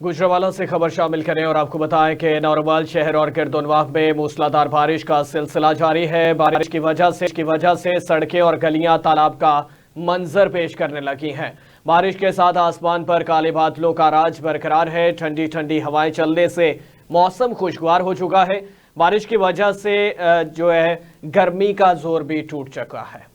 गुजरांवाला से खबर शामिल करें और आपको बताएं कि नौरवाल शहर और गिरदुनवाह में मूसलाधार बारिश का सिलसिला जारी है। बारिश की वजह से सड़कें और गलियां तालाब का मंजर पेश करने लगी हैं। बारिश के साथ आसमान पर काले बादलों का राज बरकरार है। ठंडी ठंडी हवाएं चलने से मौसम खुशगवार हो चुका है। बारिश की वजह से जो है गर्मी का जोर भी टूट चुका है।